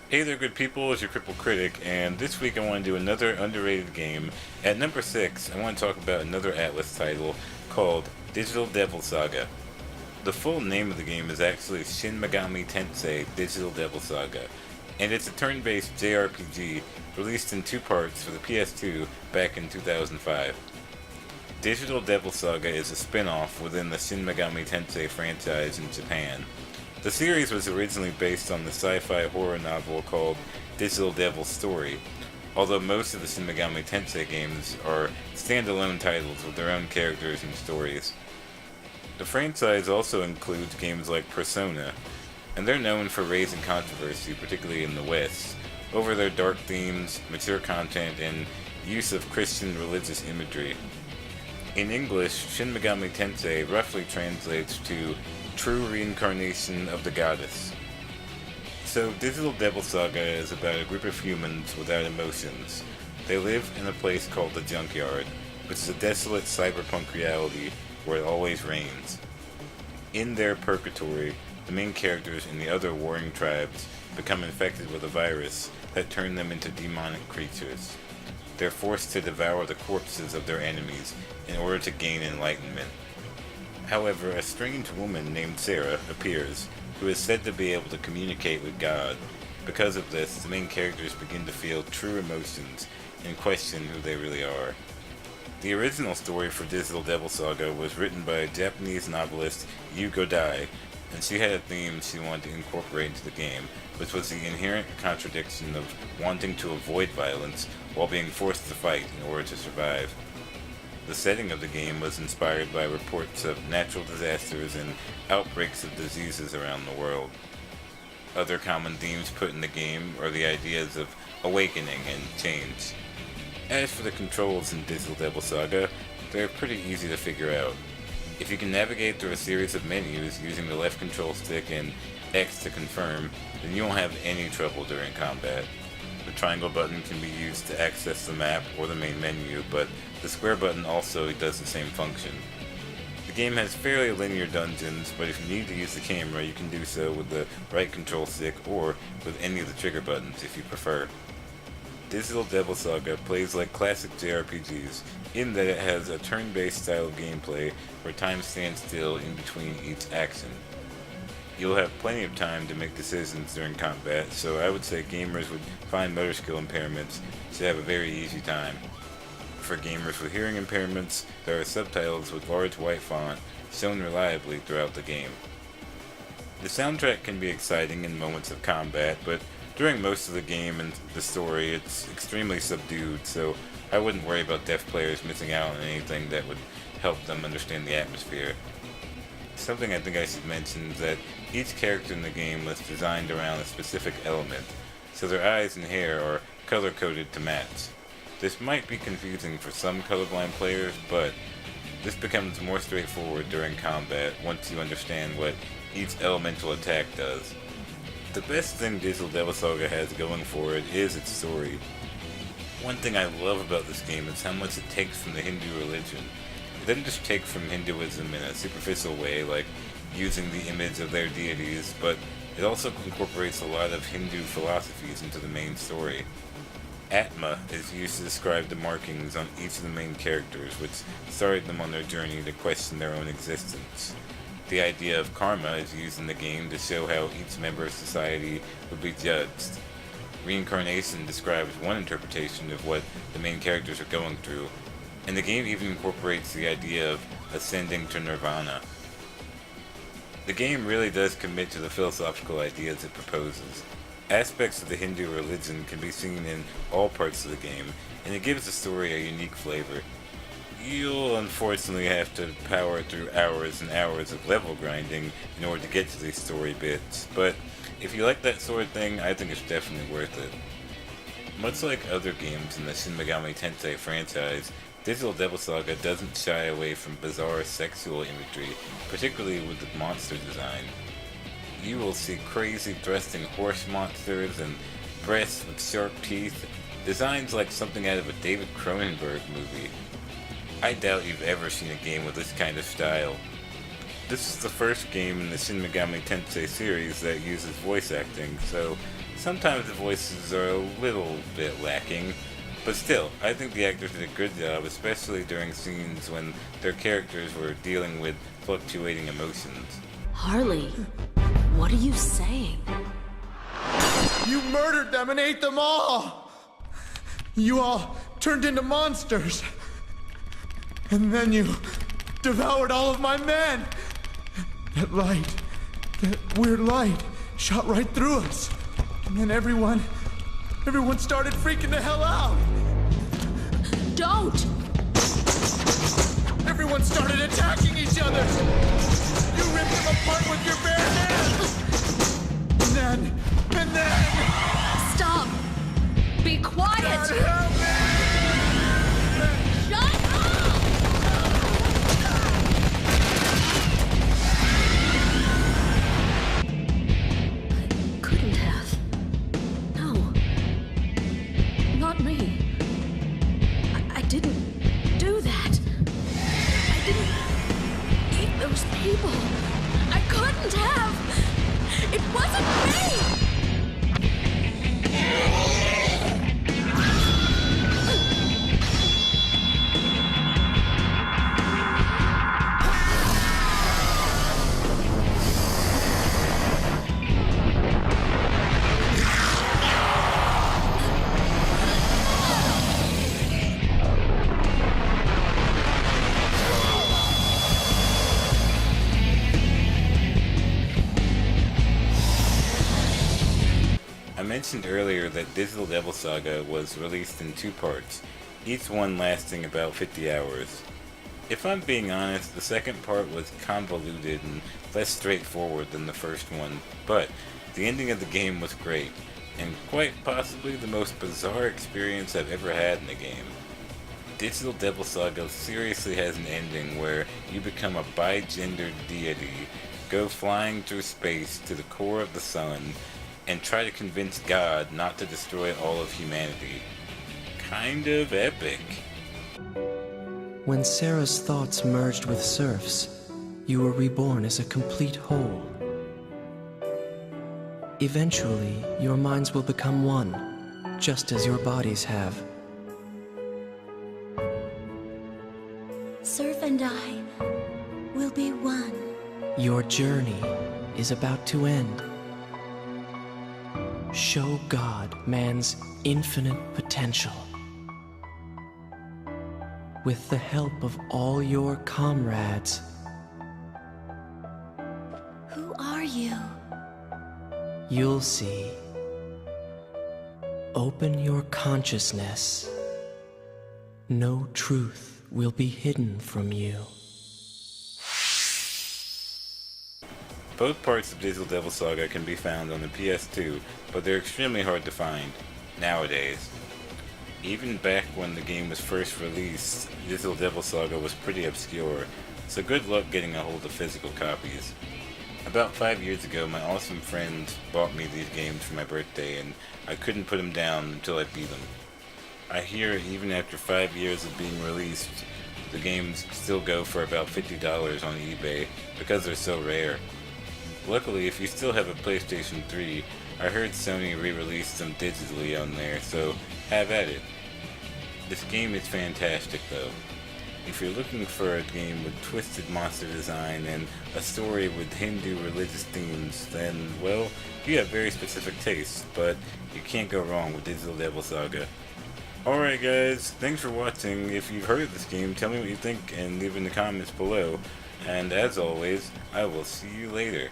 Hey there, good people, it's your Crippled Critic, and this week I want to do another underrated game. At number 6, I want to talk about another Atlus title called Digital Devil Saga. The full name of the game is actually Shin Megami Tensei Digital Devil Saga, and it's a turn-based JRPG released in two parts for the PS2 back in 2005. Digital Devil Saga is a spin-off within the Shin Megami Tensei franchise in Japan. The series was originally based on the sci-fi horror novel called Digital Devil Story, although most of the Shin Megami Tensei games are standalone titles with their own characters and stories. The franchise also includes games like Persona, and they're known for raising controversy, particularly in the West, over their dark themes, mature content, and use of Christian religious imagery. In English, Shin Megami Tensei roughly translates to true reincarnation of the goddess. So, Digital Devil Saga is about a group of humans without emotions. They live in a place called the Junkyard, which is a desolate cyberpunk reality where it always rains. In their purgatory, the main characters and the other warring tribes become infected with a virus that turns them into demonic creatures. They're forced to devour the corpses of their enemies in order to gain enlightenment. However, a strange woman named Sarah appears, who is said to be able to communicate with God. Because of this, the main characters begin to feel true emotions and question who they really are. The original story for Digital Devil Saga was written by Japanese novelist Yu Godai, and she had a theme she wanted to incorporate into the game, which was the inherent contradiction of wanting to avoid violence while being forced to fight in order to survive. The setting of the game was inspired by reports of natural disasters and outbreaks of diseases around the world. Other common themes put in the game are the ideas of awakening and change. As for the controls in Digital Devil Saga, they're pretty easy to figure out. If you can navigate through a series of menus using the left control stick and X to confirm, then you won't have any trouble during combat. The triangle button can be used to access the map or the main menu, but the square button also does the same function. The game has fairly linear dungeons, but if you need to use the camera, you can do so with the right control stick or with any of the trigger buttons if you prefer. Digital Devil Saga plays like classic JRPGs in that it has a turn-based style of gameplay where time stands still in between each action. You'll have plenty of time to make decisions during combat, so I would say gamers with fine motor skill impairments should have a very easy time. For gamers with hearing impairments, there are subtitles with large white font shown reliably throughout the game. The soundtrack can be exciting in moments of combat, but during most of the game and the story it's extremely subdued, so I wouldn't worry about deaf players missing out on anything that would help them understand the atmosphere. Something I think I should mention is that each character in the game was designed around a specific element, so their eyes and hair are color-coded to match. This might be confusing for some colorblind players, but this becomes more straightforward during combat once you understand what each elemental attack does. The best thing Digital Devil Saga has going for it is its story. One thing I love about this game is how much it takes from the Hindu religion. It doesn't just take from Hinduism in a superficial way, like using the image of their deities, but it also incorporates a lot of Hindu philosophies into the main story. Atma is used to describe the markings on each of the main characters, which started them on their journey to question their own existence. The idea of karma is used in the game to show how each member of society would be judged. Reincarnation describes one interpretation of what the main characters are going through, and the game even incorporates the idea of ascending to nirvana. The game really does commit to the philosophical ideas it proposes. Aspects of the Hindu religion can be seen in all parts of the game, and it gives the story a unique flavor. You'll unfortunately have to power through hours and hours of level grinding in order to get to these story bits, but if you like that sort of thing, I think it's definitely worth it. Much like other games in the Shin Megami Tensei franchise, Digital Devil Saga doesn't shy away from bizarre sexual imagery, particularly with the monster design. You will see crazy thrusting horse monsters and breasts with sharp teeth, designs like something out of a David Cronenberg movie. I doubt you've ever seen a game with this kind of style. This is the first game in the Shin Megami Tensei series that uses voice acting, so Sometimes the voices are a little bit lacking, but still, I think the actors did a good job, especially during scenes when their characters were dealing with fluctuating emotions. Harley, what are you saying? You murdered them and ate them all! You all turned into monsters. And then you devoured all of my men! That light, that weird light, shot right through us. And then everyone started freaking the hell out! Don't! Everyone started attacking each other! You ripped them apart with your bare hands! And then... Stop! Be quiet! God help me! Shut up! I couldn't have. No. Not me. I didn't do that. I didn't eat those people. I couldn't have. It wasn't me! I mentioned earlier that Digital Devil Saga was released in 2 parts, each one lasting about 50 hours. If I'm being honest, the second part was convoluted and less straightforward than the first one, but the ending of the game was great, and quite possibly the most bizarre experience I've ever had in a game. Digital Devil Saga seriously has an ending where you become a bi-gendered deity, go flying through space to the core of the sun, and try to convince God not to destroy all of humanity. Kind of epic. When Sarah's thoughts merged with Surf's, you were reborn as a complete whole. Eventually, your minds will become one, just as your bodies have. Surf and I will be one. Your journey is about to end. Show God man's infinite potential. With the help of all your comrades. Who are you? You'll see. Open your consciousness. No truth will be hidden from you. Both parts of Digital Devil Saga can be found on the PS2, but they're extremely hard to find nowadays. Even back when the game was first released, Digital Devil Saga was pretty obscure, so good luck getting a hold of physical copies. About 5 years ago, my awesome friend bought me these games for my birthday, and I couldn't put them down until I beat them. I hear even after 5 years of being released, the games still go for about $50 on eBay because they're so rare. Luckily, if you still have a PlayStation 3, I heard Sony re-released them digitally on there, so have at it. This game is fantastic though. If you're looking for a game with twisted monster design and a story with Hindu religious themes, then, well, you have very specific tastes, but you can't go wrong with Digital Devil Saga. Alright guys, thanks for watching. If you've heard of this game, tell me what you think and leave in the comments below. And as always, I will see you later.